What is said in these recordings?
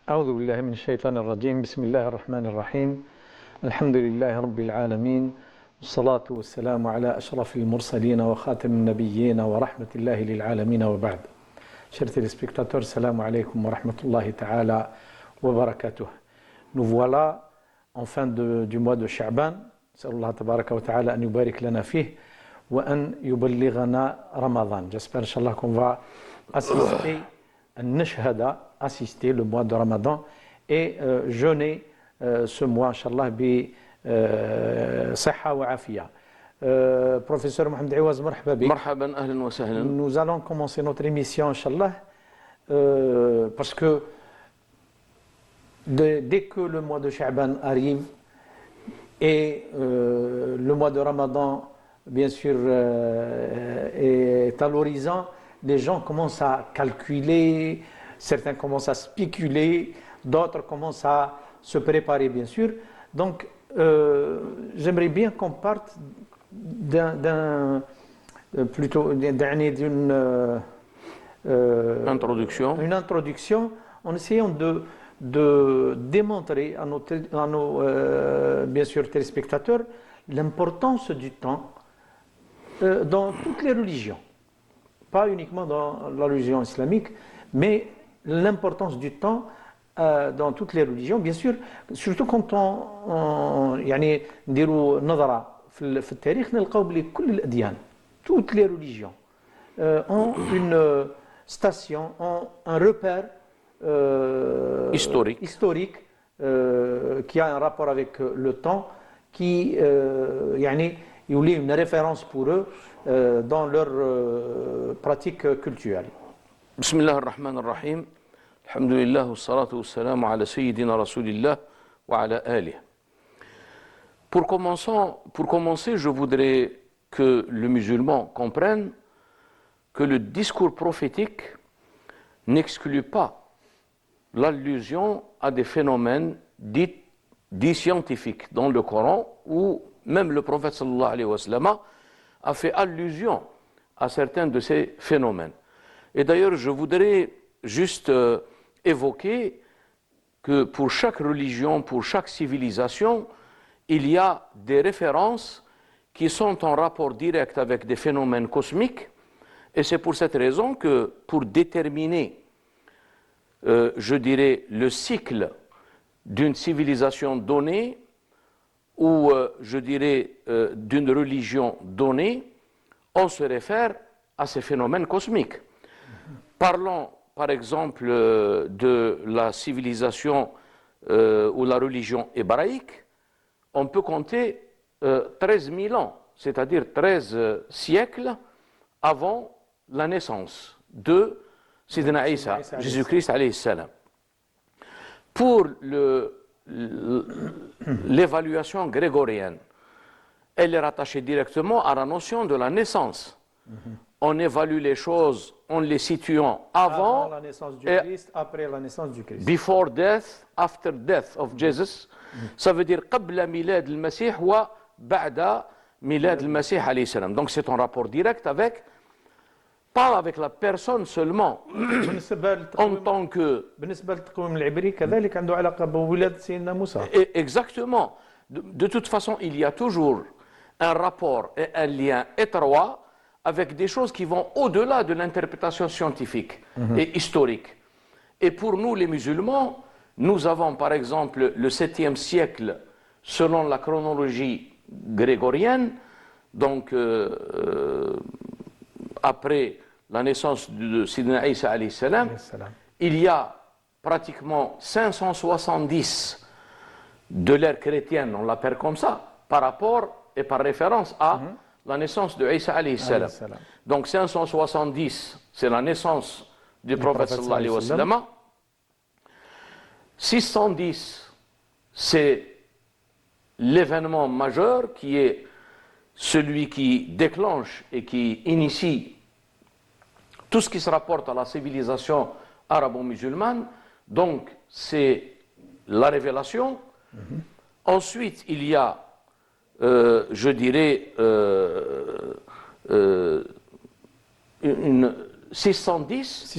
أعوذ بالله من الشيطان الرجيم. بسم الله الرحمن الرحيم. الحمد لله رب العالمين، والصلاة والسلام على أشرف المرسلين وخاتم النبيين ورحمة الله للعالمين وبعد. Chers téléspectateurs, salam alaykum wa rahmatullahi ta'ala wa barakatuh. Nous voilà en fin du mois de Sha'ban. Sallallahu tabaraka wa ta'ala an yubarik lana fih wa an yuballighana Ramadan. J'espère inchallah qu'on va assister assister le mois de Ramadan et jeûner ce mois, Inch'Allah, bi صحة وعافية. Professeur Mohamed Aouaz, marhaba bik. Marhaban, ahlan wa sahlan. Nous allons commencer notre émission, Inch'Allah, parce que dès que le mois de Sha'ban arrive et le mois de Ramadan, bien sûr, est à l'horizon, les gens commencent à calculer, certains commencent à spéculer, d'autres commencent à se préparer, bien sûr. Donc, j'aimerais bien qu'on parte d'une introduction en essayant de démontrer à nos bien sûr, téléspectateurs l'importance du temps dans toutes les religions. Pas uniquement dans la religion islamique, mais l'importance du temps dans toutes les religions, bien sûr, surtout quand on يعني نديروا نظرة في التاريخ نلقاو بلي كل الأديان, toutes les religions ont une station, ont un repère historique qui a un rapport avec le temps, qui يعني يولي une référence pour eux dans leur pratique culturelle. Bismillah ar-Rahman ar-Rahim. Alhamdulillah, wassalatu wassalamu ala sayyidina Rasulillah wa ala alih. Pour commencer, je voudrais que le musulman comprenne que le discours prophétique n'exclut pas l'allusion à des phénomènes dits scientifiques dans le Coran, où même le prophète sallallahu alayhi wa sallam a fait allusion à certains de ces phénomènes. Et d'ailleurs, je voudrais juste évoquer que pour chaque religion, pour chaque civilisation, il y a des références qui sont en rapport direct avec des phénomènes cosmiques. Et c'est pour cette raison que pour déterminer, je dirais, le cycle d'une civilisation donnée, ou je dirais d'une religion donnée, on se réfère à ces phénomènes cosmiques. Parlons par exemple de la civilisation ou la religion hébraïque, on peut compter 13 000 ans, c'est-à-dire 13 siècles avant la naissance de Sidna Isa, Jésus-Christ alayhi salam. Pour l'évaluation grégorienne, elle est rattachée directement à la notion de la naissance. On évalue les choses en les situant avant la naissance du Christ, après la naissance du Christ. Before death, after death of Jesus. Ça veut dire قبل ميلاد المسيح وبعد ميلاد المسيح عليه السلام. Donc c'est en rapport direct avec, pas avec la personne seulement, en tant que... بالنسبة للتقويم العبري كذلك عنده علاقة بولادة سيدنا موسى. Exactement. De toute façon, il y a toujours un rapport et un lien étroit avec des choses qui vont au-delà de l'interprétation scientifique et historique. Et pour nous, les musulmans, nous avons par exemple le 7e siècle selon la chronologie grégorienne, donc après la naissance de Sidna Isa alayhi salam, il y a pratiquement 570 de l'ère chrétienne, on l'appelle comme ça, par rapport et par référence à la naissance de Isa alayhi salam. Donc 570, c'est la naissance du prophète sallallahu alayhi wa sallam. 610, c'est l'événement majeur qui est celui qui déclenche et qui initie tout ce qui se rapporte à la civilisation arabo-musulmane. Donc c'est la révélation. Ensuite, il y a je dirais, une 610,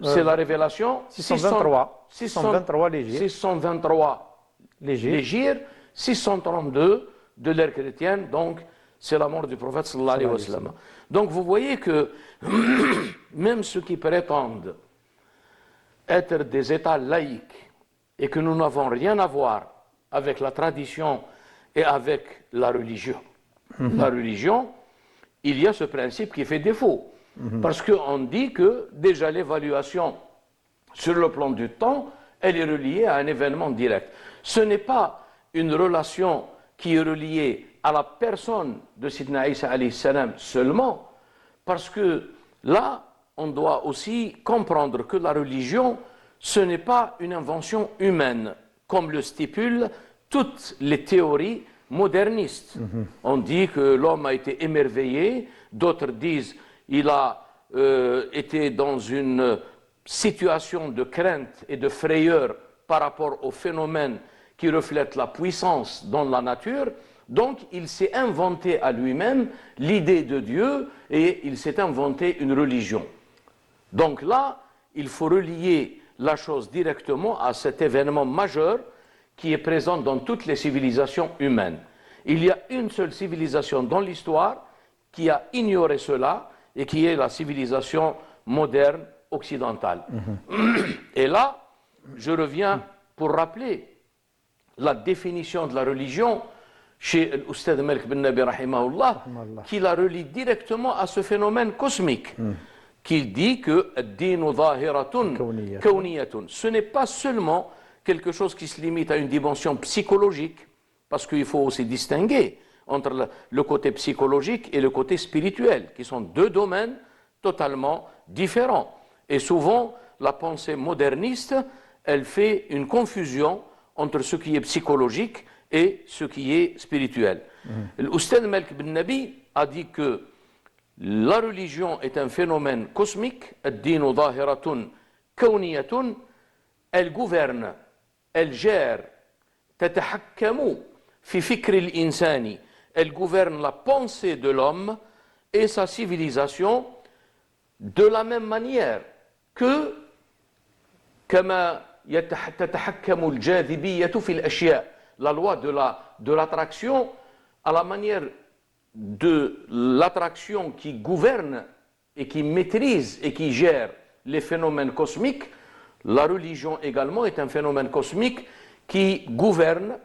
c'est la révélation. 623, 623 légers. 623 l'hégire, 632 de l'ère chrétienne, donc c'est la mort du prophète sallallahu alayhi wa sallam. Donc vous voyez que même ceux qui prétendent être des États laïques et que nous n'avons rien à voir avec la tradition et avec la religion. La religion, il y a ce principe qui fait défaut. Parce qu'on dit que déjà l'évaluation sur le plan du temps, elle est reliée à un événement direct. Ce n'est pas une relation qui est reliée à la personne de Sidna Isa alayhi salam seulement, parce que là, on doit aussi comprendre que la religion, ce n'est pas une invention humaine, comme le stipulent toutes les théories modernistes. On dit que l'homme a été émerveillé, d'autres disent il a été dans une situation de crainte et de frayeur par rapport au phénomène qui reflète la puissance dans la nature. Donc il s'est inventé à lui-même l'idée de Dieu et il s'est inventé une religion. Donc là, il faut relier la chose directement à cet événement majeur qui est présent dans toutes les civilisations humaines. Il y a une seule civilisation dans l'histoire qui a ignoré cela et qui est la civilisation moderne occidentale. Et là, je reviens pour rappeler la définition de la religion chez l'Oustad Malik bin Nabi rahimahullah, qui la relie directement à ce phénomène cosmique, qui dit que ad-dinu zahiratun kawniyatun. Ce n'est pas seulement quelque chose qui se limite à une dimension psychologique, parce qu'il faut aussi distinguer entre le côté psychologique et le côté spirituel, qui sont deux domaines totalement différents. Et souvent, la pensée moderniste, elle fait une confusion entre ce qui est psychologique et ce qui est spirituel. L'Oustad Malik bin Nabi a dit que la religion est un phénomène cosmique, ad-dinu zahiratun kawniyatun, elle gouverne, elle gère, tatahakkamu fi fikri al-insani, elle gouverne la pensée de l'homme et sa civilisation de la même manière que كما تتحكم الجاذبية في الأشياء, la loi de l'attraction, à la manière de l'attraction qui gouverne et qui maîtrise et qui gère les phénomènes cosmiques. La religion également est un phénomène cosmique qui gouverne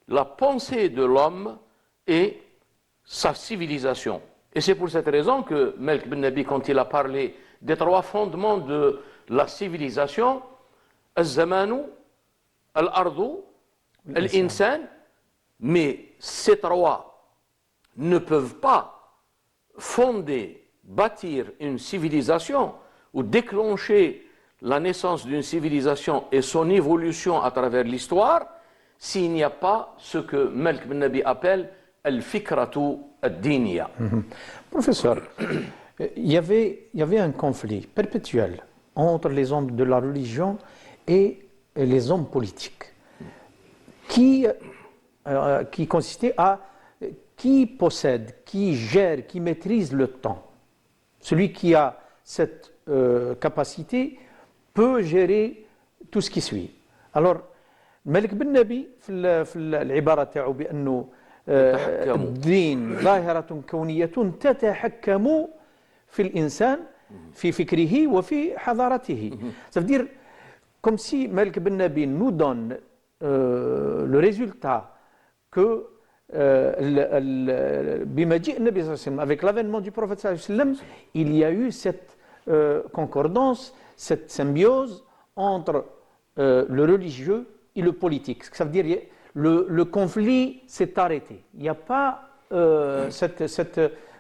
la pensée de l'homme et sa civilisation. Et c'est pour cette raison que Malik bin Nabi, quand il a parlé des trois fondements de la civilisation, al-zamanu, al-ardu, al-insan, mais ces trois ne peuvent pas fonder, bâtir une civilisation ou déclencher la naissance d'une civilisation et son évolution à travers l'histoire s'il n'y a pas ce que Malik bin Nabi appelle al-fikratu ad-diniya. Professeur, il y avait un conflit perpétuel entre les hommes de la religion et les hommes politiques qui consistait à qui possède, qui gère, qui maîtrise le temps. Celui qui a cette capacité peut gérer tout ce qui suit. Alors, Malik bin Nabi, في العبارة تاعو بأنه الدين ظاهرة كونية تتحكم في الإنسان في فكره وفي حضارته. Ça veut dire comme si Malik bin Nabi nous donne le résultat que بمجيء النبي صلى الله عليه وسلم, avec l'avènement du prophète صلى الله عليه وسلم, il y a eu cette concordance, cette symbiose entre le religieux et le politique. Ça veut dire le conflit s'est arrêté. Il n'y a pas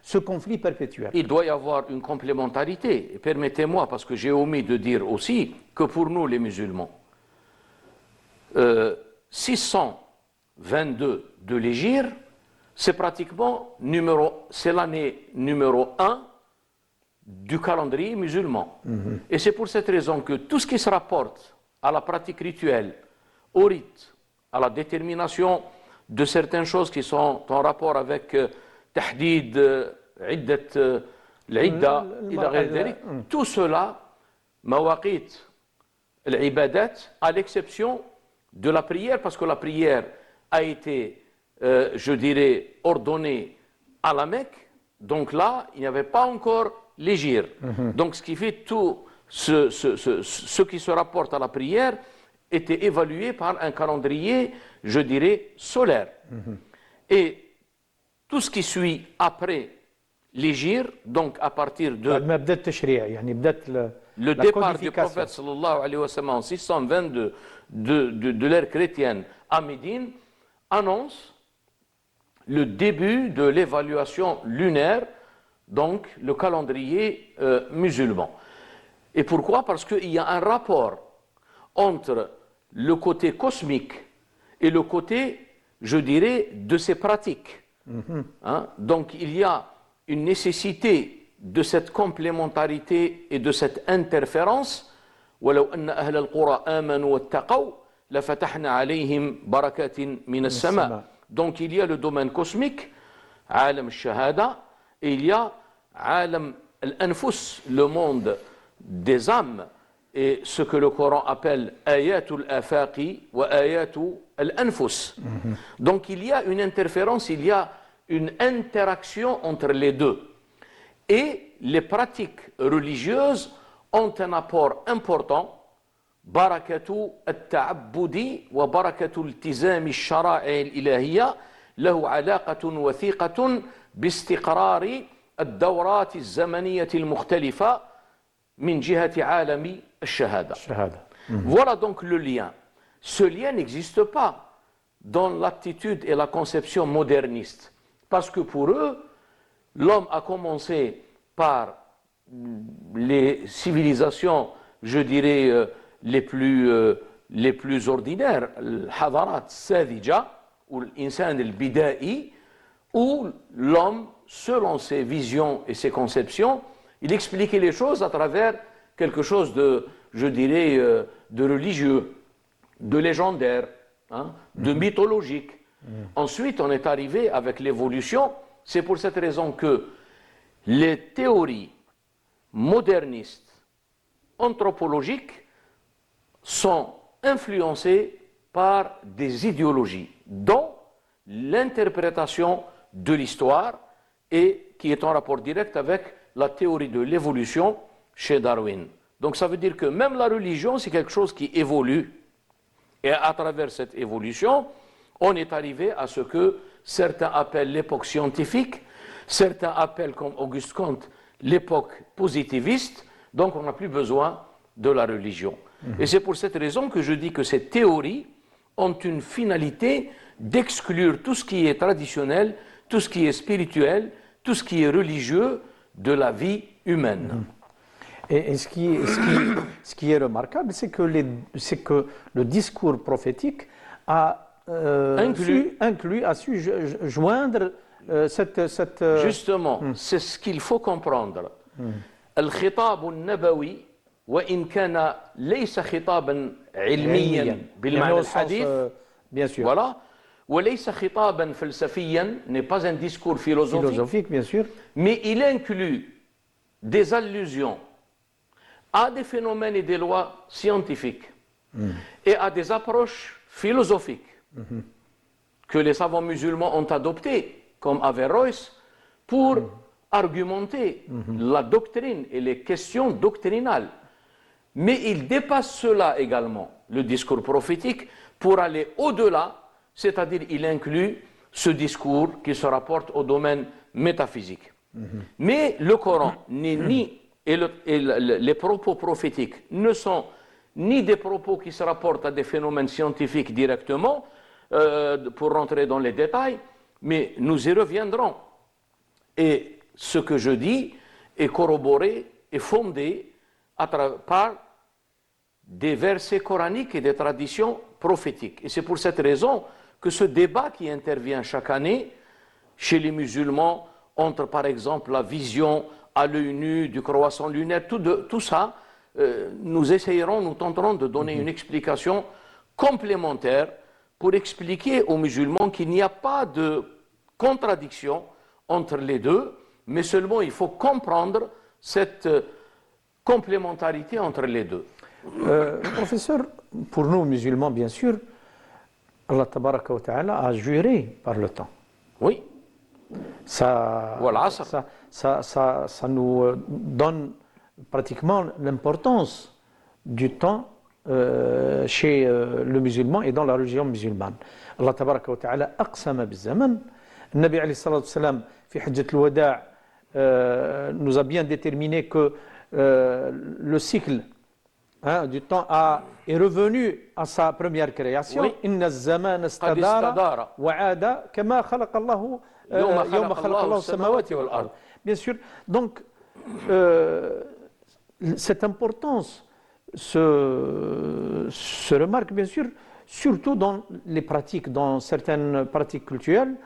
ce conflit perpétuel. Il doit y avoir une complémentarité. Permettez-moi, parce que j'ai omis de dire aussi que pour nous les musulmans, 622 de l'Hégire, c'est pratiquement c'est l'année numéro 1 du calendrier musulman. Et c'est pour cette raison que tout ce qui se rapporte à la pratique rituelle, au rite, à la détermination de certaines choses qui sont en rapport avec tahdid, l'idda, tout cela, mawaqit, l'ibadat, à l'exception de la prière, parce que la prière a été, je dirais, ordonnée à la Mecque. Donc là, il n'y avait pas encore l'hégire. Donc ce qui fait tout ce qui se rapporte à la prière était évalué par un calendrier, je dirais, solaire. Et tout ce qui suit après l'hégire, donc à partir de بعد ما بدا التشريع يعني بدات le la départ du codification. prophète sallallahu alayhi wa sallam en 622 de l'ère chrétienne à Médine, annonce le début de l'évaluation lunaire, donc le calendrier musulman. Et pourquoi? Parce qu'il y a un rapport entre le côté cosmique et le côté, je dirais, de ses pratiques. Hein? Donc il y a une nécessité de cette complémentarité et de cette interférence. ولو أن أهل القرى آمنوا واتقوا لفتحنا عليهم بركات من السماء. Donc il y a le domaine cosmique, عالم الشهادة, et il y a عالم الأنفس, le monde des âmes, et ce que le Coran appelle ayatul afaqi wa ayatul anfus. Donc il y a une interférence, il y a une interaction entre les deux. Et les pratiques religieuses ont un apport important. barakatu at-ta'abbudi wa barakatu التزام الشرائع الإلهية له علاقة وثيقة باستقرار الدورات الزمنية المختلفة من جهة عالم الشهادة. Voilà donc le lien. Ce lien n'existe pas dans l'attitude et la conception moderniste. Parce que pour eux, l'homme a commencé par les civilisations, je dirais, les plus ordinaires, الحضارات الساذجة ou l'insan al-bida'i, où l'homme, selon ses visions et ses conceptions, il expliquait les choses à travers quelque chose de, je dirais, de religieux, de légendaire, hein, de mythologique. Ensuite, on est arrivé avec l'évolution. C'est pour cette raison que les théories modernistes, anthropologiques, sont influencées par des idéologies, dont l'interprétation de l'histoire, et qui est en rapport direct avec la théorie de l'évolution chez Darwin. Donc ça veut dire que même la religion, c'est quelque chose qui évolue. Et à travers cette évolution, on est arrivé à ce que certains appellent l'époque scientifique, certains appellent, comme Auguste Comte, l'époque positiviste. Donc on n'a plus besoin de la religion. Et c'est pour cette raison que je dis que ces théories ont une finalité d'exclure tout ce qui est traditionnel, tout ce qui est spirituel, tout ce qui est religieux de la vie humaine. Et ce qui est remarquable, c'est que le discours prophétique a su joindre cette Justement, c'est ce qu'il faut comprendre. الخطاب النبوي وإن كان ليس خطابا علميا بالمعنى الحديث bien sûr. Voilà. وليس خطابا فلسفيا, n'est pas un discours philosophique, bien sûr. mais il inclut des allusions à des phénomènes et des lois scientifiques et à des approches philosophiques que les savants musulmans ont adoptées, comme Averroès, pour argumenter la doctrine et les questions doctrinales. Mais il dépasse cela également, le discours prophétique, pour aller au-delà, c'est-à-dire il inclut ce discours qui se rapporte au domaine métaphysique. Mais le Coran n'est ni, et les propos prophétiques ne sont ni des propos qui se rapportent à des phénomènes scientifiques directement, pour rentrer dans les détails, mais nous y reviendrons. Et ce que je dis est corroboré et fondé par des versets coraniques et des traditions prophétiques. Et c'est pour cette raison que ce débat qui intervient chaque année chez les musulmans entre, par exemple, la vision à l'œil nu du croissant lunaire, tout ça, nous tenterons de donner une explication complémentaire pour expliquer aux musulmans qu'il n'y a pas de contradiction entre les deux, mais seulement il faut comprendre cette complémentarité entre les deux. Professeur, pour nous musulmans, bien sûr, Allah tabaraka wa ta'ala a juré par le temps. Oui. Ça, Voilà, ça nous donne pratiquement l'importance du temps chez le musulman et dans la religion musulmane. Allah tabaraka wa ta'ala aqsama bil-zaman. Le Nabi alayhi salatu wassalam, fi hajjat al-wada' nous a bien déterminé que le cycle du temps est revenu à sa première création. Oui. Inna az-zaman istadara wa 'ada kama khalaqa Allahu yawma khalaqa Allahu as-samawati wal ard. Bien sûr. Donc cette importance se remarque bien sûr surtout dans les pratiques, dans certaines pratiques culturelles,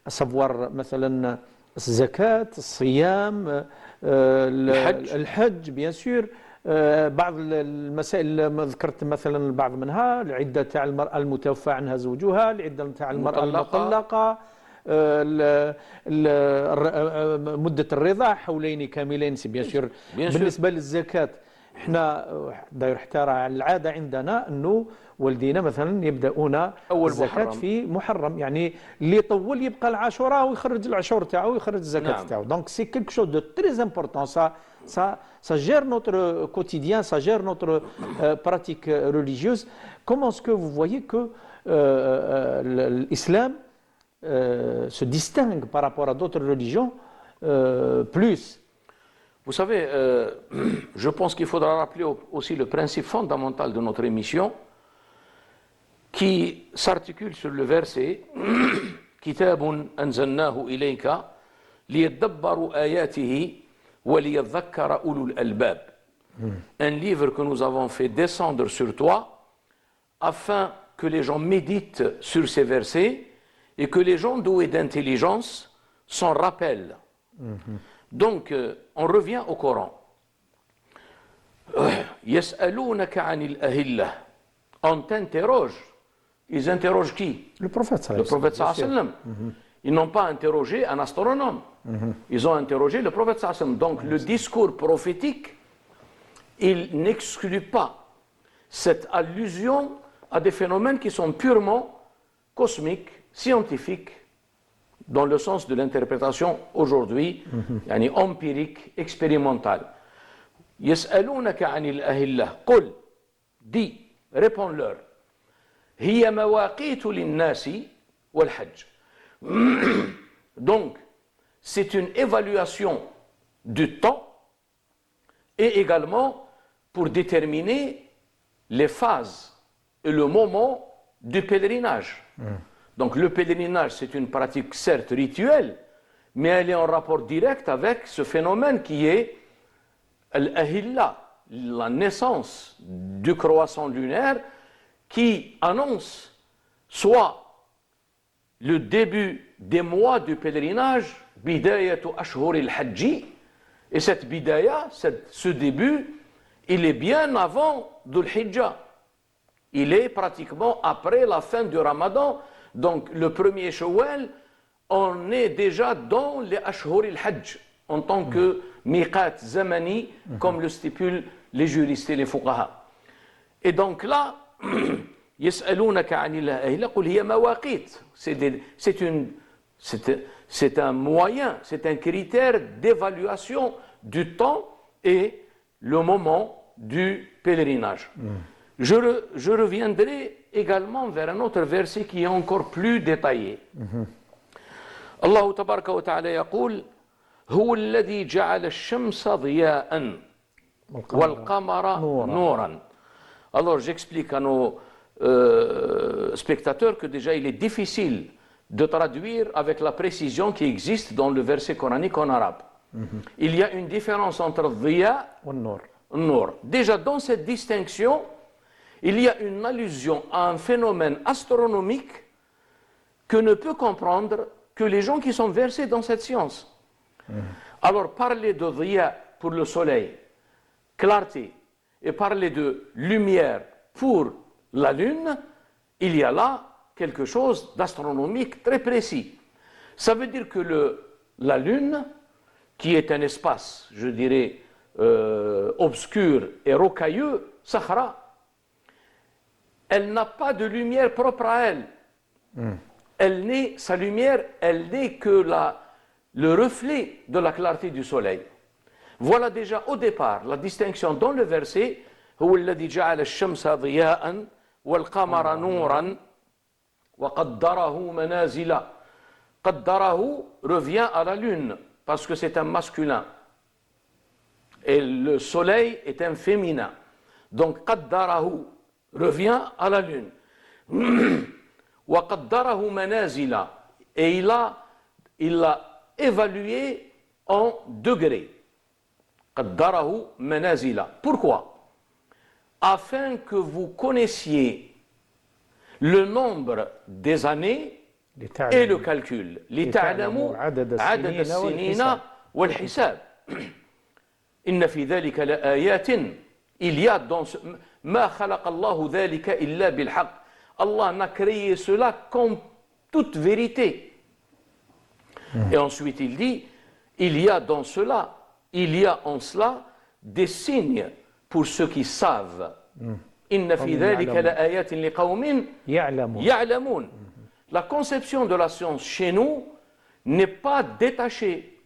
à savoir مثلا الزكاة, الصيام, الحج bien sûr. بعض المسائل ما ذكرت مثلا بعض منها العده تاع المراه المتوفى عنها زوجها، العده تاع المراه المطلقه، مده الرضاعه حولين كاملين سي بيان سور. بالنسبه للزكاه احنا داير حتى راه العاده عندنا انه والدينا مثلا يبداون الزكاه في محرم، يعني اللي يطول يبقى العاشوراء ويخرج العشور تاعو ويخرج الزكاه تاعو. دونك سي كيلكو شوز دو تري امبورطون. Ça gère notre quotidien, ça gère notre pratique religieuse. Comment est-ce que vous voyez que l'islam se distingue par rapport à d'autres religions plus? Vous savez, je pense qu'il faudra rappeler aussi le principe fondamental de notre émission qui s'articule sur le verset « Kitabun anzalnahu ilayka liyadabbaru ayatihi » un livre que nous avons fait descendre sur toi afin que les gens méditent sur ces versets et que les gens doués d'intelligence s'en rappellent. Donc, on revient au Coran. On t'interroge. Ils interrogent qui? Le prophète sallallahu alayhi wa sallam. Ils n'ont pas interrogé un astronome. Ils ont interrogé le prophète sallallahu alayhi wa sallam. Donc le discours prophétique, il n'exclut pas cette allusion à des phénomènes qui sont purement cosmiques, scientifiques, dans le sens de l'interprétation aujourd'hui, yani empirique, expérimentale. Yas'alunaka 'anil ahillah. Qul, dis, réponds-leur. Hiya mawaqitu lin-nasi wal-hajj. Donc, c'est une évaluation du temps et également pour déterminer les phases et le moment du pèlerinage. Donc, le pèlerinage, c'est une pratique certes rituelle, mais elle est en rapport direct avec ce phénomène qui est l'ahilla, la naissance du croissant lunaire qui annonce soit le début des mois du pèlerinage, bidayatu ashhuril hajji, et cette bidaya, ce début, il est bien avant Dhul Hijjah. Il est pratiquement après la fin du Ramadan. Donc le premier Shawwal, on est déjà dans les ashhuril hajj, en tant que miqat zamani, comme le stipulent les juristes et les fuqaha. Et donc là, يسألونك عن الأهلة قل هي مواقيت. C'est un moyen, c'est un critère d'évaluation du temps et le moment du pèlerinage. Je reviendrai également vers un autre verset qui est encore plus détaillé. Allah tabaraka wa ta'ala يقول هو الذي جعل الشمس ضياء والقمر نورا. Alors j'explique à nos spectateurs que déjà il est difficile de traduire avec la précision qui existe dans le verset coranique en arabe. Il y a une différence entre dhiya et nour. Déjà dans cette distinction, il y a une allusion à un phénomène astronomique que ne peut comprendre que les gens qui sont versés dans cette science. Alors parler de dhiya pour le soleil, clarté, et parler de lumière pour la Lune, il y a là quelque chose d'astronomique très précis. Ça veut dire que la Lune, qui est un espace, je dirais, obscur et rocailleux, Sahara, elle n'a pas de lumière propre à elle. Sa lumière, elle n'est que le reflet de la clarté du soleil. Voilà déjà au départ la distinction dans le verset هو الذي جعل الشمس ضياء والقمر نورا وقدره منازل. قدره revient à la lune parce que c'est un masculin et le soleil est un féminin. Donc قدره revient à la lune. وقدره منازل et il l'a évalué en degrés. قدره منازل. Pourquoi? Afin que vous connaissiez le nombre des années et le calcul. لتعلموا عدد السنين والحساب. إن في ذلك لآيات. Il y a dans ce... ما خلق الله ذلك إلا بالحق. Allah n'a créé cela comme toute vérité. Et ensuite il dit, il y a dans cela, il y a en cela des signes pour ceux qui savent. إن في ذلك لآيات لقوم يعلمون. La conception de la science chez nous n'est pas détachée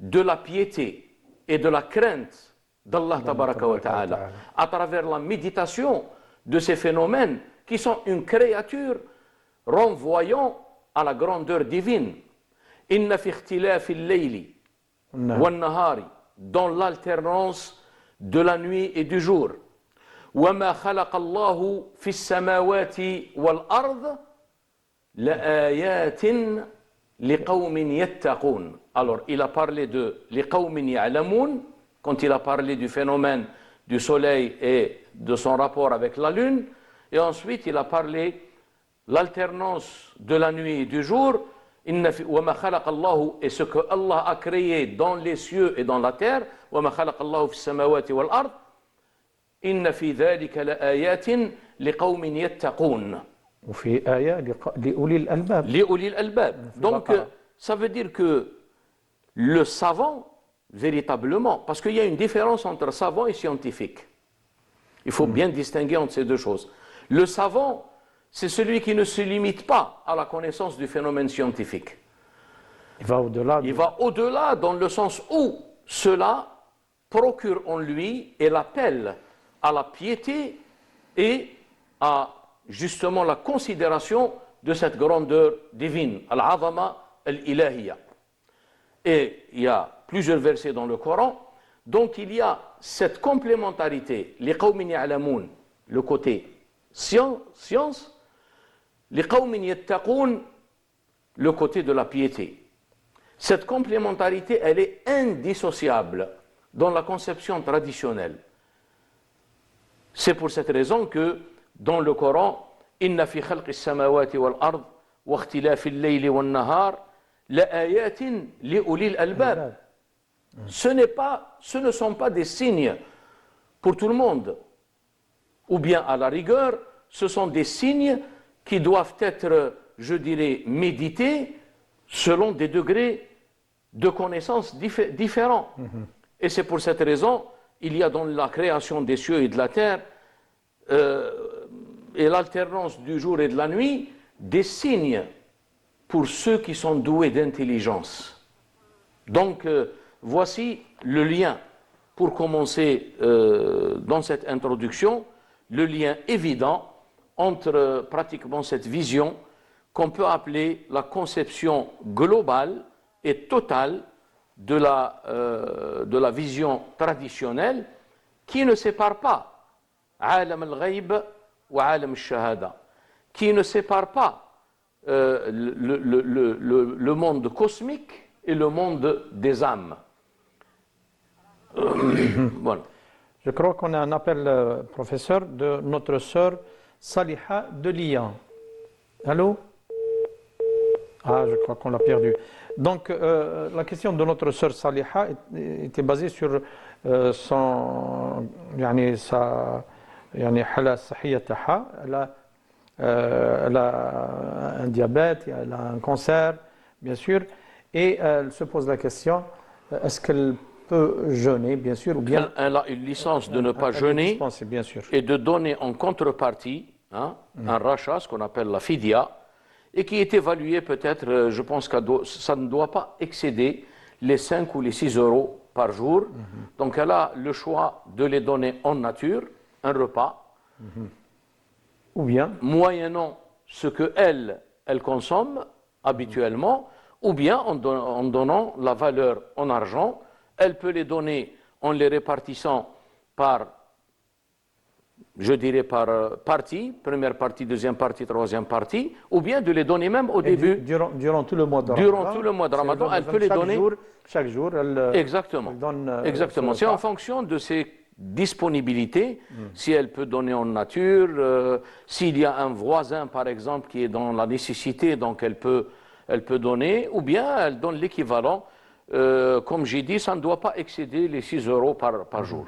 de la piété et de la crainte d'Allah tabaraka wa ta'ala à travers la méditation de ces phénomènes qui sont une créature renvoyant à la grandeur divine. إن في اختلاف الليل والنهار, dans l'alternance de la nuit et du jour. وما خلق الله في السماوات والأرض لآيات لقوم يتقون. Alors il a parlé de لقوم يعلمون quand il a parlé du phénomène du soleil et de son rapport avec la lune, et ensuite il a parlé l'alternance de la nuit et du jour. وما خلق الله, et ce que Allah a créé dans les cieux et dans la terre. وما خلق الله في السماوات والأرض إن في ذلك لآيات لقوم يتقون. وفي آية لأولي الألباب. لأولي الألباب. Donc ça veut dire que le savant véritablement, parce qu'il y a une différence entre savant et scientifique. Il faut bien distinguer entre ces deux choses. Le savant, c'est celui qui ne se limite pas à la connaissance du phénomène scientifique. Il va au-delà. Il va au-delà dans le sens où cela procure en lui et l'appelle à la piété et à justement la considération de cette grandeur divine, al-azama al-ilahiyya. Et il y a plusieurs versets dans le Coran, donc il y a cette complémentarité, les qawmin ya'lamoun, le côté science, les qawmin yattaqoun, le côté de la piété. Cette complémentarité, elle est indissociable dans la conception traditionnelle. C'est pour cette raison que dans le Coran, inna fi khalqi as-samawati wal ard wa ikhtilafi al-layli wan nahar la ayatin li ulil albab. Ce ne sont pas des signes pour tout le monde. Ou bien à la rigueur, ce sont des signes qui doivent être, je dirais, médités selon des degrés de connaissance différents. Et c'est pour cette raison, il y a dans la création des cieux et de la terre et l'alternance du jour et de la nuit des signes pour ceux qui sont doués d'intelligence. Donc, voici le lien, pour commencer dans cette introduction, le lien évident entre pratiquement cette vision qu'on peut appeler la conception globale et totale de la vision traditionnelle qui ne sépare pas عالم الغيب وعالم الشهادة, qui ne sépare pas le monde cosmique et le monde des âmes. Voilà. Je crois qu'on a un appel, professeur, de notre sœur Saliha de Lyon. Allô? Ah, je crois qu'on l'a perdu. Donc, la question de notre sœur Saliha était basée sur son, حالة صحية تاعها. Elle a un diabète, elle a un cancer, bien sûr, et elle se pose la question, est-ce qu'elle peut jeûner, bien sûr, ou bien Elle a une licence de ne pas elle est jeûner dispensée, bien sûr. et de donner en contrepartie un rachat, ce qu'on appelle la fidia, et qui est évalué peut-être, je pense que ça ne doit pas excéder les 5 ou les 6 euros par jour. Donc elle a le choix de les donner en nature, un repas, Ou bien, moyennant ce que elle consomme habituellement, ou bien en donnant la valeur en argent. Elle peut les donner en les répartissant par, je dirais par partie, première partie, deuxième partie, troisième partie, ou bien de les donner même au et début. durant tout le mois de Durant Ramadan. tout le mois de Si Ramadan, donne elle peut les donner. Chaque jour, elle, Exactement. elle donne Exactement. ce C'est en repas. fonction de ses disponibilités, si elle peut donner en nature, s'il y a un voisin, par exemple, qui est dans la nécessité, donc elle peut donner, ou bien elle donne l'équivalent. Comme j'ai dit, ça ne doit pas excéder les 6 euros par jour.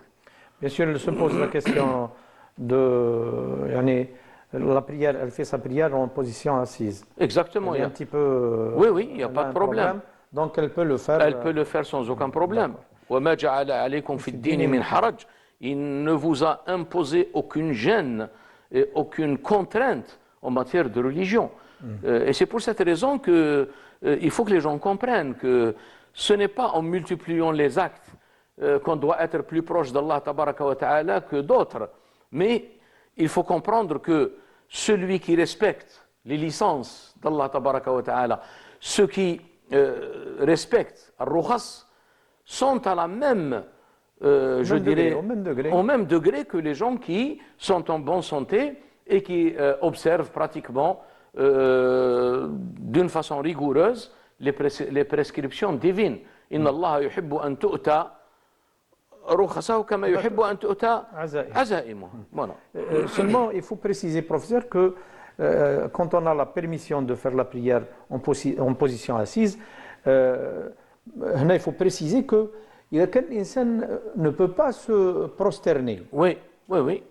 Bien sûr, elle se pose la question de. Yani, la prière, elle fait sa prière en position assise. Exactement. Elle est un petit peu. Oui, oui, il n'y a elle pas de un problème. Donc elle peut le faire. Elle peut le faire sans aucun problème. وَمَا جَعَلَ عَلَيْكُمْ فِي الدِّينِ مِنْ حَرَجٍ. Il ne vous a imposé aucune gêne et aucune contrainte en matière de religion. Et c'est pour cette raison que il faut que les gens comprennent que ce n'est pas en multipliant les actes qu'on doit être plus proche d'Allah tabaraka wa ta'ala que d'autres. Mais il faut comprendre que celui qui respecte les licences d'Allah tabaraka wa ta'ala, ceux qui respectent al-rukhas, sont à la même, je dirais, au même degré que les gens qui sont en bonne santé et qui observent pratiquement d'une façon rigoureuse les prescriptions divines. Inna Allah yuhibbu an tu'ta rukhasahu kama yuhibbu an tu'ta azaimuh. Voilà. Seulement, il faut préciser, professeur, que quand on a la permission de faire la prière en position assise, il faut préciser que l'insan ne peut pas se prosterner. Oui, oui, oui.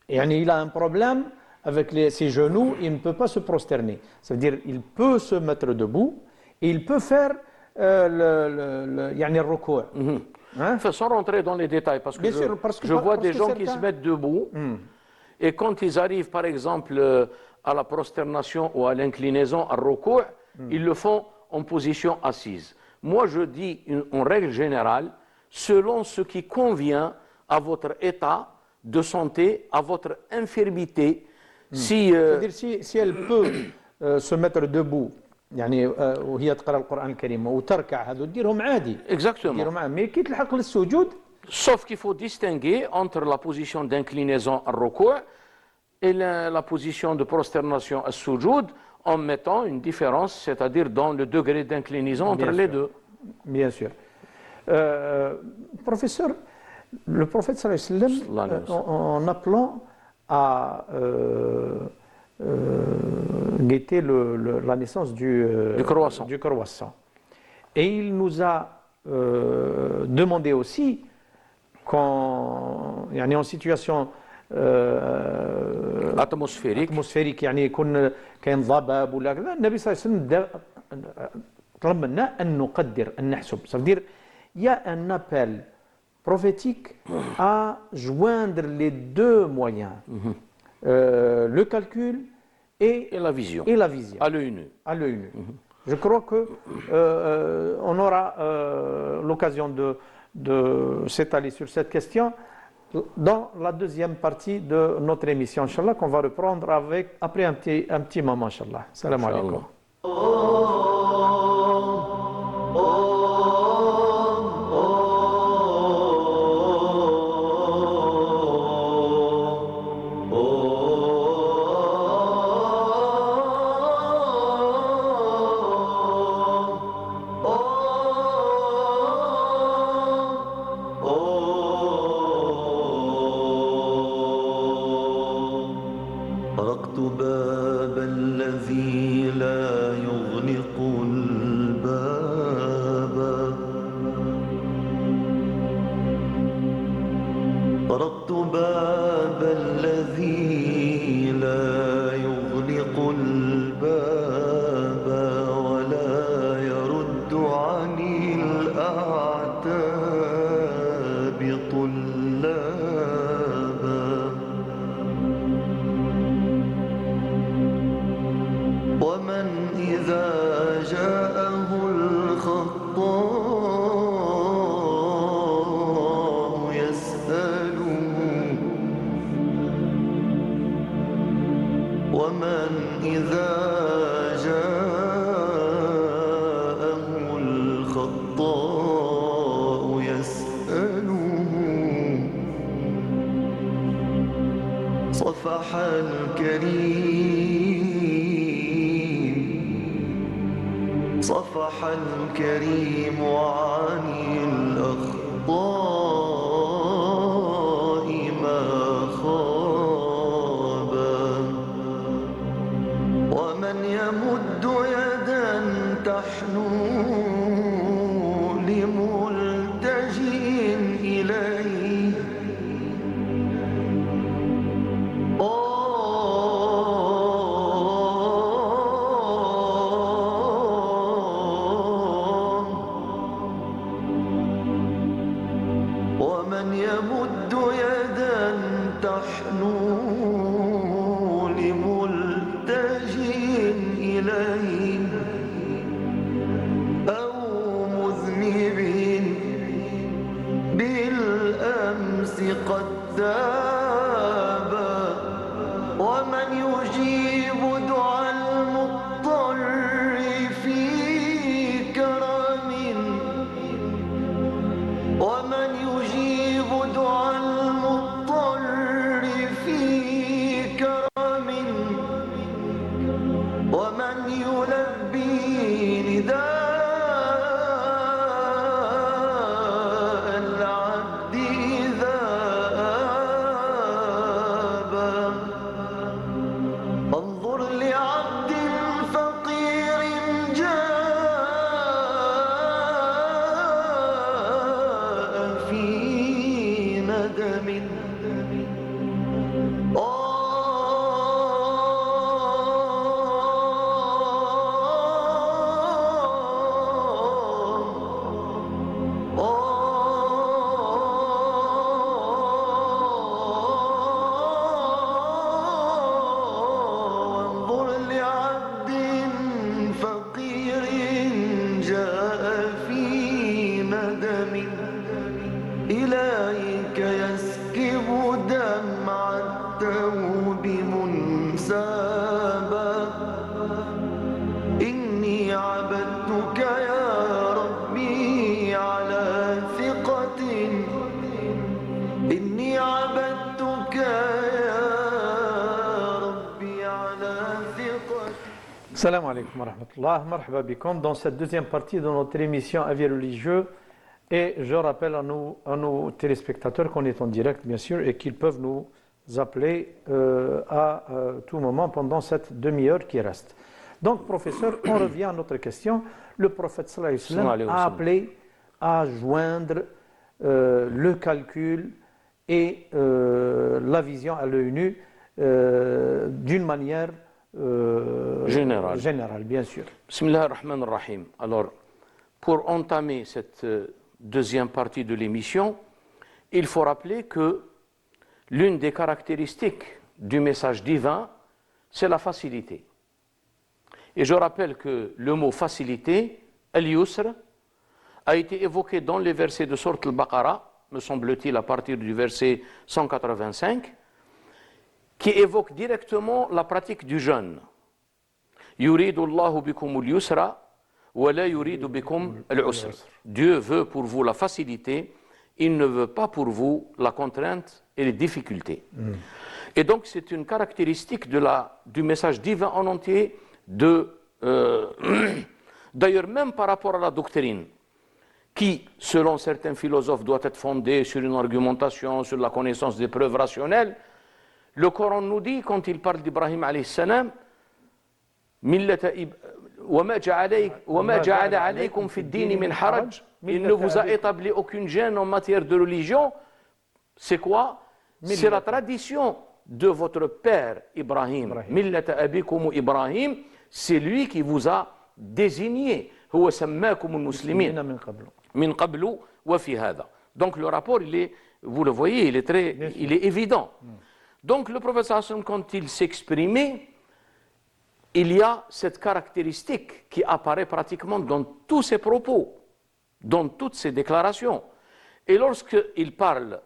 Et il a un problème avec ses genoux, il ne peut pas se prosterner. Ça veut dire qu'il peut se mettre debout et il peut faire le recours. Sans rentrer dans les détails, parce que je vois des gens qui se mettent debout et quand ils arrivent, par exemple, à la prosternation ou à l'inclinaison, à recours, ils le font en position assise. Moi, je dis en règle générale, selon ce qui convient à votre état de santé, à votre infirmité. C'est-à-dire si elle peut se mettre debout, يعني وهي تقرا القرآن الكريم وتركع هذو ديرهم عادي. Exactement. ديرهم عادي. Mais كي تلحق للسجود. Sauf qu'il faut distinguer entre la position d'inclinaison à recours et la position de prosternation à sujoud, en mettant une différence, c'est-à-dire dans le degré d'inclinaison entre les deux. Bien sûr. Professeur, le prophète sallallahu alayhi wa sallam, en appelant à guetter la naissance du croissant. Et il nous a demandé aussi, quand il y a en situation atmosphérique يعني يكون كاين ضباب ولا كذا النبي صلى الله عليه وسلم طلب منا ان نقدر ان نحسب ça veut dire il y a un appel prophétique à joindre les deux moyens le calcul et la vision à l'œil nu. Je crois que on aura l'occasion de s'étaler sur cette question dans la deuxième partie de notre émission, Inch'Allah, qu'on va reprendre après un petit moment, Inch'Allah. Salam alaikum. طرقت باب الذي لا يغلق الباب طرقت باب الذي لا يغلق الباب ولا يرد عني الأعتاب الخطاء يسأله صفح الكريم صفح الكريم عن الأخطاء ما خابا ومن يمد يدا تحنو لملتجئ إليه ومن يمد يدا تحنو لملتجئ إليه أو مذنب بالأمس قد تاب ومن يجيب دعاء المضطر في كرم ومن يجيب دعاء المضطر في كرم ومن يلبي نداء العبد إذا آبى انظر لعبد فقير جاء في ندم وانظر لعبد فقير جاء في ندم إليك يسكب دمع التوب منسابا إني عبدتك يا ربي على ثقة إني عبدتك يا ربي على ثقة. Salam alaikum wa rahmatullah, marhaba bikum dans cette deuxième partie de notre émission Avis religieux. Et je rappelle à nos téléspectateurs qu'on est en direct, bien sûr, et qu'ils peuvent nous appeler à tout moment pendant cette demi-heure qui reste. Donc, professeur, on revient à notre question. Le prophète sallallahu alayhi wa sallam a appelé à joindre le calcul et la vision à l'œil nu d'une manière générale, bien sûr. Bismillah ar-Rahman ar-Rahim. Alors, pour entamer cette deuxième partie de l'émission, il faut rappeler que l'une des caractéristiques du message divin, c'est la facilité. Et je rappelle que le mot facilité, al-yusr, a été évoqué dans les versets de Sourate al-Baqarah, me semble-t-il à partir du verset 185, qui évoque directement la pratique du jeûne. Yuridu Allahu bikumul yusra wa la yuridu bikum al-usr. Dieu veut pour vous la facilité, il ne veut pas pour vous la contrainte et les difficultés. Et donc c'est une caractéristique du message divin en entier, d'ailleurs même par rapport à la doctrine, qui, selon certains philosophes, doit être fondée sur une argumentation, sur la connaissance des preuves rationnelles. Le Coran nous dit, quand il parle d'Ibrahim alayhi salam, وَمَا جَعَلَ عَلَيْكُمْ فِي الدِّينِ مِنْ حَرَجٍ. Il ne vous a établi aucune gêne en matière de religion. C'est quoi? C'est la tradition de votre père Ibrahim. Millata abikum Ibrahim, c'est lui qui vous a désigné. Huwa sammakum al-muslimin min qablu wa fi hadha. Donc le rapport, vous le voyez, il est évident. Donc le prophète sallallahu alayhi wa sallam, quand il s'exprimait, il y a cette caractéristique qui apparaît pratiquement dans tous ses propos, dans toutes ses déclarations. Et lorsqu'il parle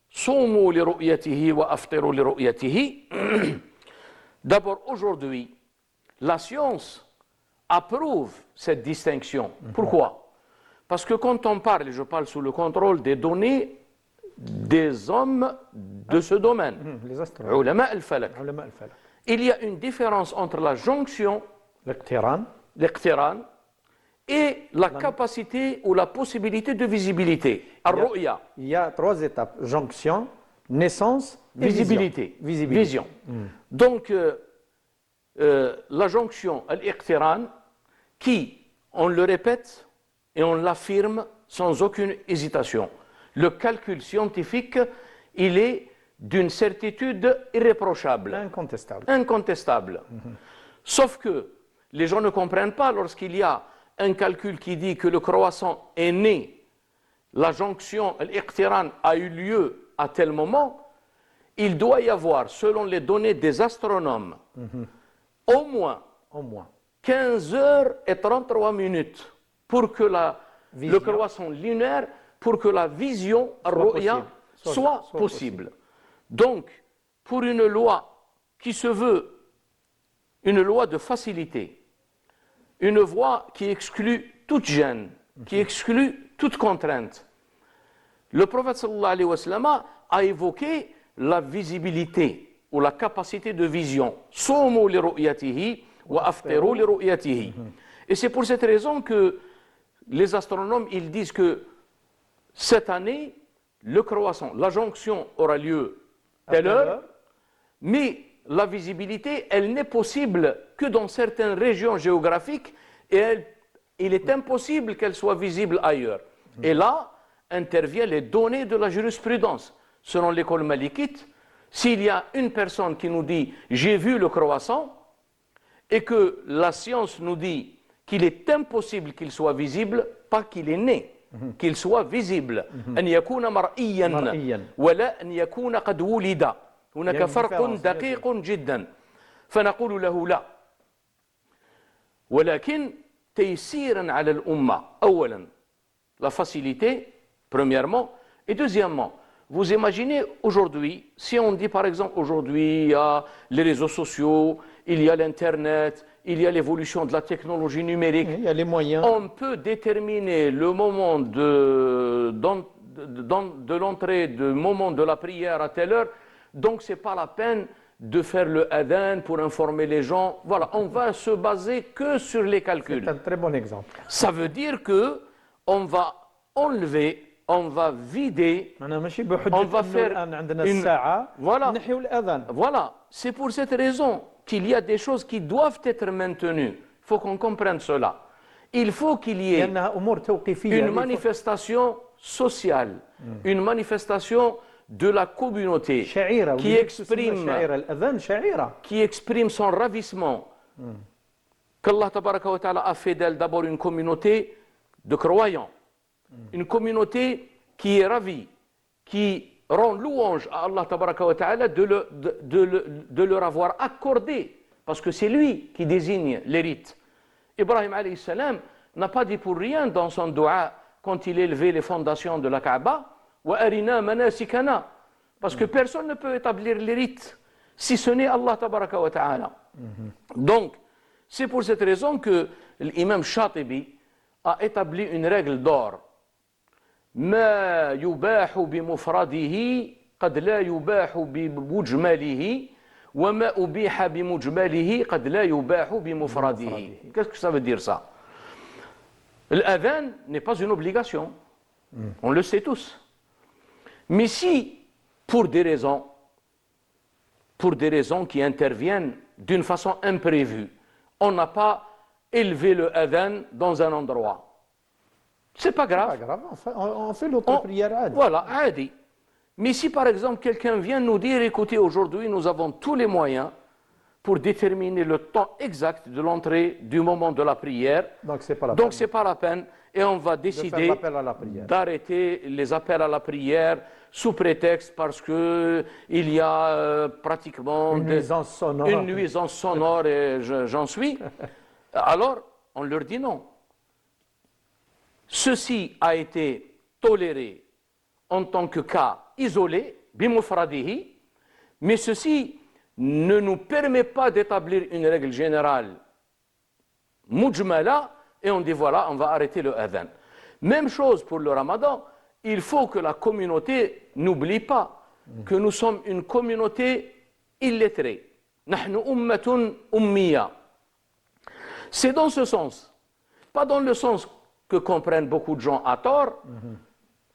Soumu li ru'yatihi wa aftiru li ru'yatihi, d'abord aujourd'hui, la science approuve cette distinction. Pourquoi? Parce que quand on parle, et je parle sous le contrôle des données des hommes de ce domaine, Les astronomes. ulama al-falak, علماء الفلك. il y a une différence entre la jonction, الاقتران l'iqtiran, et la capacité ou la possibilité de visibilité, al-ru'ya, il y a 3 étapes jonction, naissance et visibilité, visibilité. vision. Donc, la jonction, al-iqtiran, qui, on le répète et on l'affirme sans aucune hésitation. Le calcul scientifique, il est d'une certitude irréprochable, incontestable. incontestable. Sauf que les gens ne comprennent pas lorsqu'il y a un calcul qui dit que le croissant est né, la jonction, l'iqtiran, a eu lieu à tel moment, il doit y avoir, selon les données des astronomes, au moins Au moins. 15 heures et 33 minutes pour que le Vision. croissant lunaire, pour que la vision, ru'ya, possible. soit possible. Donc, pour une loi qui se veut une loi de facilité, une voie qui exclut toute gêne, qui exclut toute contrainte, le prophète sallallahu alayhi wa sallam a évoqué la visibilité ou la capacité de vision. Sumu li ru'yatihi wa aftiru li ru'yatihi. Et c'est pour cette raison que les astronomes, ils disent que cette année, le croissant, la jonction aura lieu telle heure, mais la visibilité, elle n'est possible que dans certaines régions géographiques et il est impossible qu'elle soit visible ailleurs. Et là, interviennent les données de la jurisprudence. Selon l'école malikite, s'il y a une personne qui nous dit « j'ai vu le croissant » et que la science nous dit qu'il est impossible qu'il soit visible, pas qu'il est né, qu'il soit visible. أن يكون مرئيا ولا أن يكون قد ولد. هناك فرق دقيق جدا. فنقول له لا. ولكن تيسيرا على الأمة أولا la facilité, premièrement, et deuxièmement, vous imaginez aujourd'hui, si on dit par exemple aujourd'hui il y a les réseaux sociaux, il y a l'internet, il y a l'évolution de la technologie numérique, Il y a les moyens. on peut déterminer le moment de l'entrée, du moment de la prière à telle heure, donc ce n'est pas la peine de faire le adhan pour informer les gens. Voilà, on va se baser que sur les calculs. C'est un très bon exemple. Ça veut dire que on va enlever, on va vider. أنا ماشي بحجة On va إنه faire الآن عندنا une- الساعة Voilà. نحيو الأذان. Voilà, c'est pour cette raison qu'il y a des choses qui doivent être maintenues. Il faut qu'on comprenne cela. Il faut qu'il y ait لأنها أمور توقيفية. une manifestation sociale, une manifestation de la communauté شعيرة qui ولذلك تسمى exprime, شعيرة الأذان شعيرة. qui exprime son ravissement. Qu'Allah tabaraka wa ta'ala a fait d'elle d'abord une communauté de croyants, une communauté qui est ravie, qui rend louange à Allah tabaraka wa ta'ala de leur avoir accordé, parce que c'est lui qui désigne les rites. Ibrahim alayhi salam n'a pas dit pour rien dans son dua quand il élevait les fondations de la Kaaba, wa arina manasikana, parce que personne ne peut établir les rites si ce n'est Allah tabaraka wa ta'ala. Donc, c'est pour cette raison que l'imam Shatibi a établi une règle d'or. ما يباح بمفرده قد لا يباح بمجمله وما أبيح بمجمله قد لا يباح بمفرده. Qu'est-ce que ça veut dire ça? L'adhan n'est pas une obligation. On le sait tous. Mais si, pour des raisons qui interviennent d'une façon imprévue, on n'a pas élevé le adhan dans un endroit, c'est pas grave. Pas grave, on fait l'autre prière عادي. Voilà, adi. Mais si par exemple quelqu'un vient nous dire, écoutez, aujourd'hui nous avons tous les moyens pour déterminer le temps exact de l'entrée du moment de la prière, Donc c'est pas la donc peine c'est pas la peine et on va de faire décider l'appel à la prière. d'arrêter les appels à la prière sous prétexte parce que il y a pratiquement Une nuisance sonore. une nuisance sonore et j'en suis. Alors on leur dit non. Ceci a été toléré en tant que cas isolé, bimufradihi, mais ceci ne nous permet pas d'établir une règle générale mujmala et on dit voilà, on va arrêter le adhan. Même chose pour le ramadan. Il faut que la communauté n'oublie pas que nous sommes une communauté illettrée. نحن أمة أمية. C'est dans ce sens, pas dans le sens que comprennent beaucoup de gens à tort,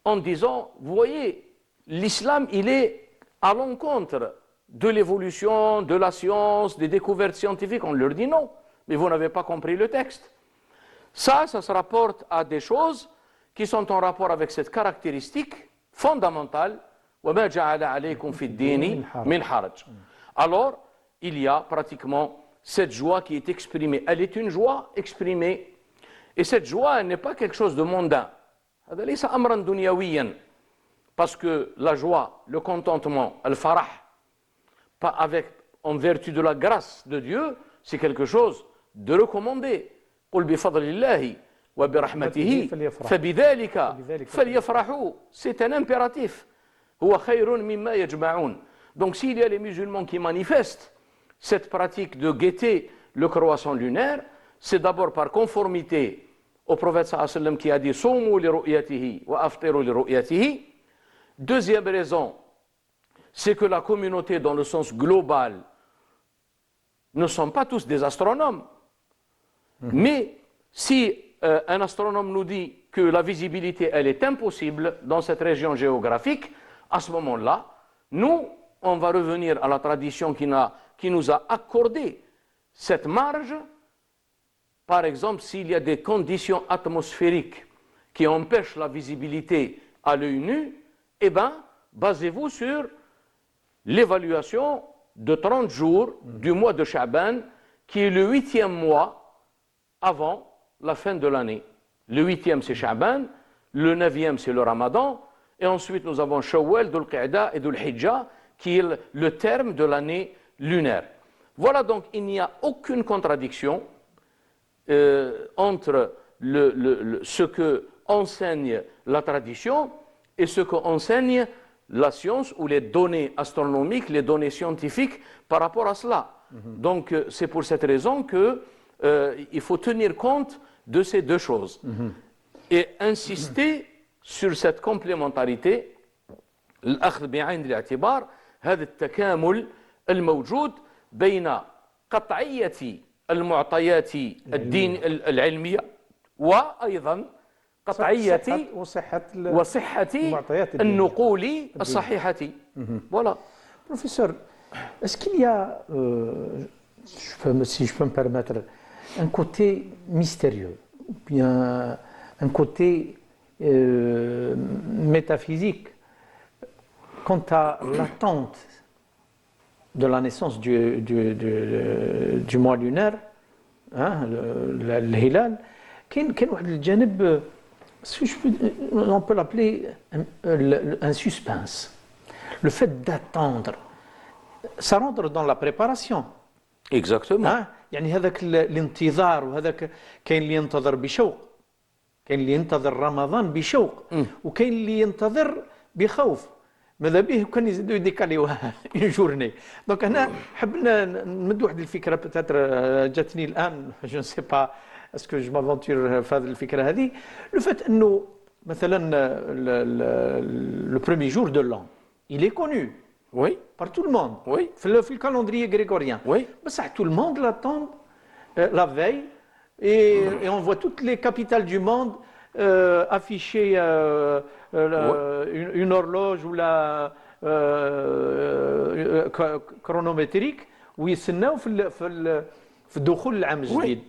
en disant, vous voyez, l'islam, il est à l'encontre de l'évolution, de la science, des découvertes scientifiques. On leur dit non, mais vous n'avez pas compris le texte. Ça se rapporte à des choses qui sont en rapport avec cette caractéristique fondamentale. وَمَا جَعَلَ عَلَيْكُمْ فِي الدِّينِ مِنْ حَرَجٍ. Alors, il y a pratiquement cette joie qui est exprimée. Elle est une joie exprimée. Et cette joie, elle n'est pas quelque chose de mondain. هذا ليس أمرا دنيويا. Parce que la joie, le contentement, le farah, pas avec, en vertu de la grâce de Dieu, c'est quelque chose de recommandé. قُلْ بِفَضْلِ اللَّهِ وَبِرَحْمَتِهِ فَبِذَلِكَ فَلْيَفْرَحُوا. C'est un impératif. هُوَ خَيْرٌ مِمَّا يَجْمَعُونَ. Donc s'il y a les musulmans qui manifestent cette pratique de guetter le croissant lunaire, c'est d'abord par conformité au prophète sallallahu alayhi wa sallam qui a dit « Soumu li ru'yatihi wa aftiru li ru'yatihi ». Deuxième raison, c'est que la communauté dans le sens global ne sont pas tous des astronomes. Mais si un astronome nous dit que la visibilité elle est impossible dans cette région géographique, à ce moment-là, nous, on va revenir à la tradition qui nous a accordé cette marge. Par exemple, s'il y a des conditions atmosphériques qui empêchent la visibilité à l'œil nu, eh bien, basez-vous sur l'évaluation de 30 jours du mois de Sha'ban, qui est le 8e mois avant la fin de l'année. Le 8e, c'est Sha'ban, le 9e, c'est le Ramadan, et ensuite nous avons Shawwal, Dhul Qa'da et Dhul Hijjah, qui est le terme de l'année lunaire. Voilà donc, il n'y a aucune contradiction entre ce que enseigne la tradition et ce qu'enseigne la science ou les données astronomiques, les données scientifiques par rapport à cela. Donc c'est pour cette raison qu'il faut tenir compte de ces deux choses et insister sur cette complémentarité. الأخذ بعين الاعتبار هذا التكامل الموجود بين قطعية المعطيات الدين العلمية وأيضا قطعية وصحة النقول الصحيحة. Voilà. Professeur, est-ce qu'il y a, si je peux me permettre, un côté mystérieux, ou bien un côté métaphysique quant à l'attente de la naissance du mois lunaire, hein, le hilal, كاين واحد الجانب, on peut l'appeler un suspense. Le fait d'attendre, ça rentre dans la préparation. Exactement. يعني هذاك الانتظار وهذاك كاين اللي ينتظر بشوق، كاين اللي ينتظر رمضان بشوق، وكاين اللي ينتظر بخوف. ماذا به كان يزيدوا يديكاليوها اون جورني. دونك هنا حبنا نمد واحد الفكره بتاتر جاتني الان، جو نسي با اسكو جو مافونتور في هذه الفكره هذه. لو فات انه مثلا لو بروميي جور دو لان il est connu. Oui. Par tout le monde. Oui. في le calendrier grégorien. Oui. بصح tout le monde l'attend la veille et on voit toutes les capitales du monde afficher une horloge ou la chronométrique ويستناو في الدخول العام الجديد.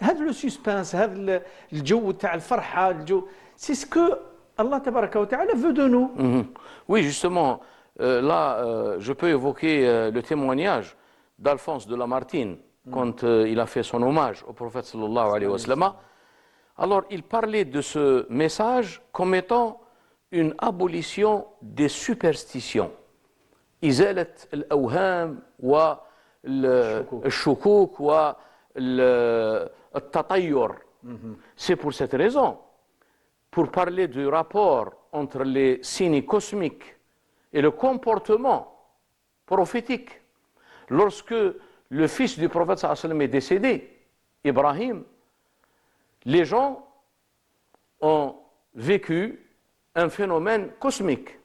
هذا لو سسبانس، هذا الجو تاع الفرحه، الجو سي سكو الله تبارك وتعالى veut de nous. Oui, justement, là, je peux évoquer le témoignage d'Alphonse de Lamartine quand il a fait son hommage au prophète sallallahu alayhi wa sallam. Alors, il parlait de ce message comme étant une abolition des superstitions. إزالة الأوهام والشكوك والتطير. C'est pour cette raison, pour parler du rapport entre les signes cosmiques et le comportement prophétique. Lorsque le fils du prophète sallallahu alayhi wa sallam est décédé, Ibrahim, les gens ont vécu un phénomène cosmique,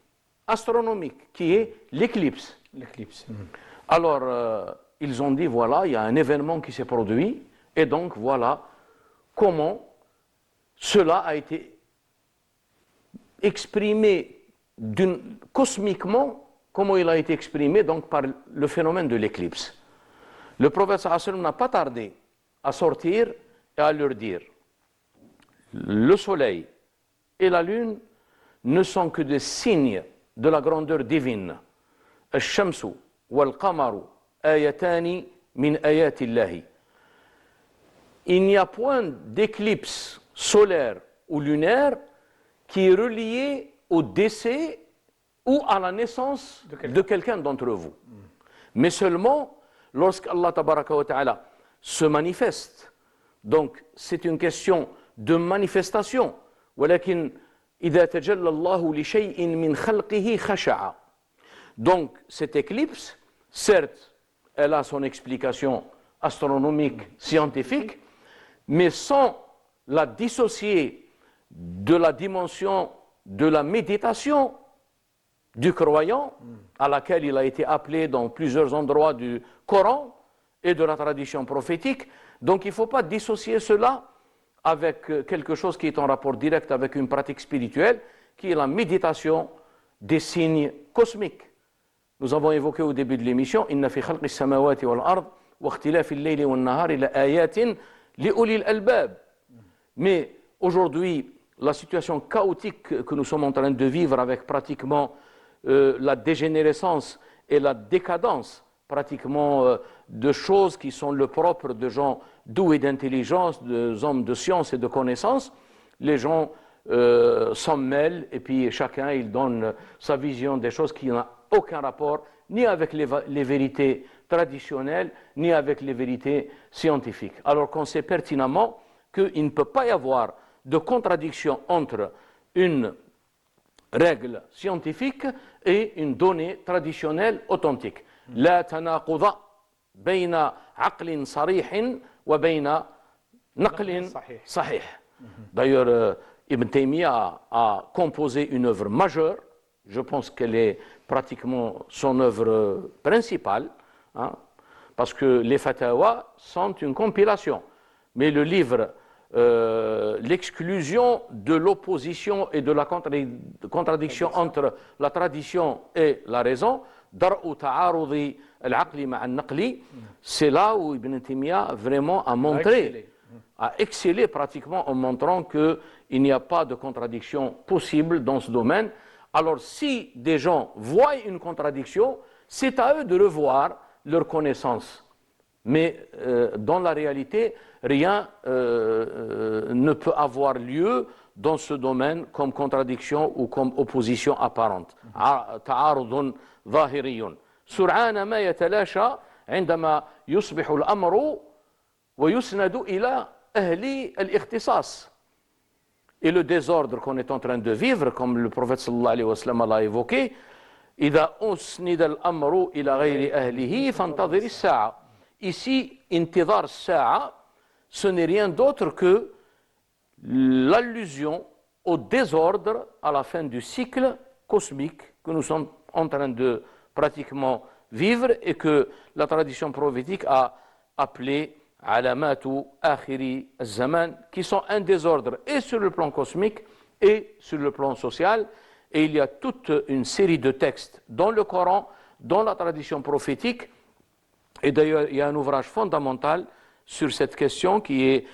astronomique, qui est l'éclipse. L'éclipse. Alors, ils ont dit, voilà, il y a un événement qui s'est produit, et donc voilà comment cela a été exprimé cosmiquement, comment il a été exprimé donc par le phénomène de l'éclipse. Le prophète sallallahu alayhi wa sallam n'a pas tardé à sortir et à leur dire, le soleil et la lune ne sont que des signes de la grandeur divine. Al-shamsu wal-qamaru ayatani min ayatillahi. Il n'y a point d'éclipse solaire ou lunaire qui est relié au décès ou à la naissance de quelqu'un d'entre vous. Mais seulement lorsqu'Allah tabaraka wa ta'ala se manifeste. Donc c'est une question de manifestation. ولكن إذا تجلى الله لشيء من خلقه خشع. Donc cette éclipse, certes, elle a son explication astronomique, scientifique, mais sans la dissocier de la dimension de la méditation du croyant, à laquelle il a été appelé dans plusieurs endroits du Coran et de la tradition prophétique. Donc il ne faut pas dissocier cela avec quelque chose qui est en rapport direct avec une pratique spirituelle, qui est la méditation des signes cosmiques. Nous avons évoqué au début de l'émission, Inna fi khalqi samawati wal ard wa ikhtilafi al-layli wan nahari la ayatin li ulil albab. Mais aujourd'hui, la situation chaotique que nous sommes en train de vivre avec pratiquement la dégénérescence et la décadence pratiquement de choses qui sont le propre de gens doués d'intelligence, de hommes de science et de connaissance, les gens s'en mêlent et puis chacun il donne sa vision des choses qui n'ont aucun rapport ni avec les vérités traditionnelles ni avec les vérités scientifiques. Alors qu'on sait pertinemment qu'il ne peut pas y avoir de contradiction entre une règle scientifique et une donnée traditionnelle authentique. لا تناقض بين عقل صريح وبين نقل صحيح. D'ailleurs, Ibn Taymiyyah a composé une œuvre majeure, je pense qu'elle est pratiquement son œuvre principale, hein, parce que les fatawas sont une compilation, mais le livre l'exclusion de l'opposition et de la contradiction entre la tradition et la raison, c'est là où Ibn Taymiyyah vraiment a montré, a excellé pratiquement en montrant qu'il n'y a pas de contradiction possible dans ce domaine. Alors si des gens voient une contradiction, c'est à eux de revoir leur connaissance. Mais dans la réalité, rien ne peut avoir lieu dans ce domaine comme contradiction ou comme opposition apparente. تعارض ظاهري سرعان ما يتلاشى عندما يصبح الأمر ويسند إلى أهل الاختصاص. Et le désordre qu'on est en train de vivre, comme le prophète sallallahu alayhi wa sallam l'a évoqué, إذا أسند الأمر إلى غير أهله فانتظر الساعة. Ici, intidar sa'a, ce n'est rien d'autre que l'allusion au désordre à la fin du cycle cosmique que nous sommes en train de pratiquement vivre et que la tradition prophétique a appelé alamatu akhiri zaman, qui sont un désordre et sur le plan cosmique et sur le plan social. Et il y a toute une série de textes dans le Coran, dans la tradition prophétique. Et d'ailleurs, il y a un ouvrage fondamental sur cette question qui est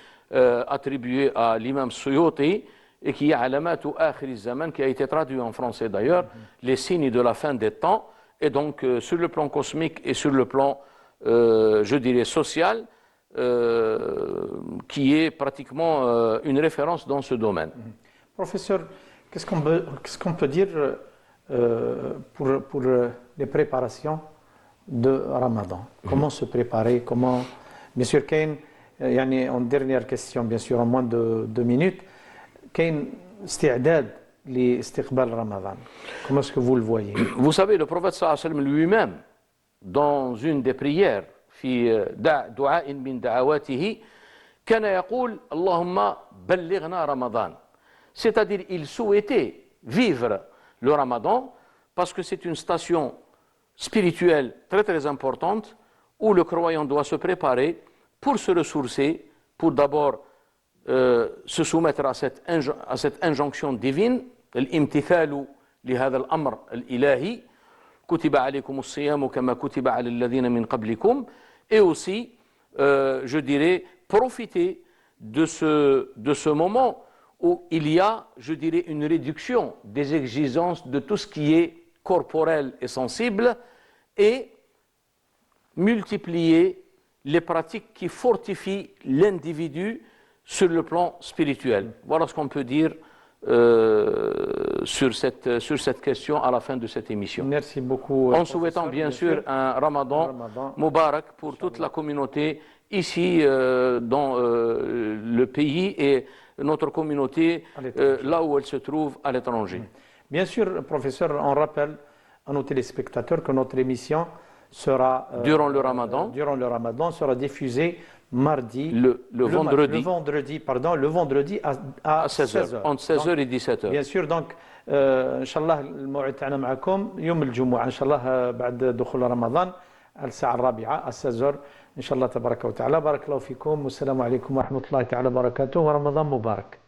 attribué à l'imam Suyuti et qui est Alamatu Akhir Zaman, qui a été traduit en français d'ailleurs, les signes de la fin des temps. Et donc, sur le plan cosmique et sur le plan, je dirais, social, qui est pratiquement une référence dans ce domaine. Professeur, qu'est-ce qu'on peut dire pour les préparations de Ramadan? Comment se préparer? Comment, bien sûr, Kane, en dernière question, bien sûr, en moins de 2 minutes, Kane, استعداد لاستقبال Ramadan. Comment est-ce que vous le voyez? Vous savez, le prophète sallallahu alayhi wa sallam lui-même, dans une des prières, في دعاء من دعواته, كان يقول اللهم بلغنا رمضان. C'est-à-dire, ils souhaitaient vivre le Ramadan parce que c'est une station spirituelle très très importante où le croyant doit se préparer pour se ressourcer, pour d'abord se soumettre à cette injonction divine, الامتثال لهذا الأمر الإلهي كتب عليكم الصيام كما كتب على الذين من قبلكم, et aussi, je dirais, profiter de ce moment où il y a, je dirais, une réduction des exigences de tout ce qui est corporel et sensible, et multiplier les pratiques qui fortifient l'individu sur le plan spirituel. Voilà ce qu'on peut dire sur cette question à la fin de cette émission. Merci beaucoup. En souhaitant bien sûr un Ramadan Mubarak pour toute la communauté ici dans le pays et notre communauté là où elle se trouve à l'étranger. Bien sûr, professeur, on rappelle à nos téléspectateurs que notre émission sera durant le Ramadan sera diffusée mardi, le vendredi à 16h. Entre 16h et 17h. Bien sûr, donc ان شاء الله الموعد تاعنا معكم يوم الجمعه ان شاء الله بعد دخول رمضان الساعه 4 16h ان شاء الله تبارك وتعالى. بارك الله فيكم والسلام عليكم ورحمه الله تعالى وبركاته ورمضان مبارك.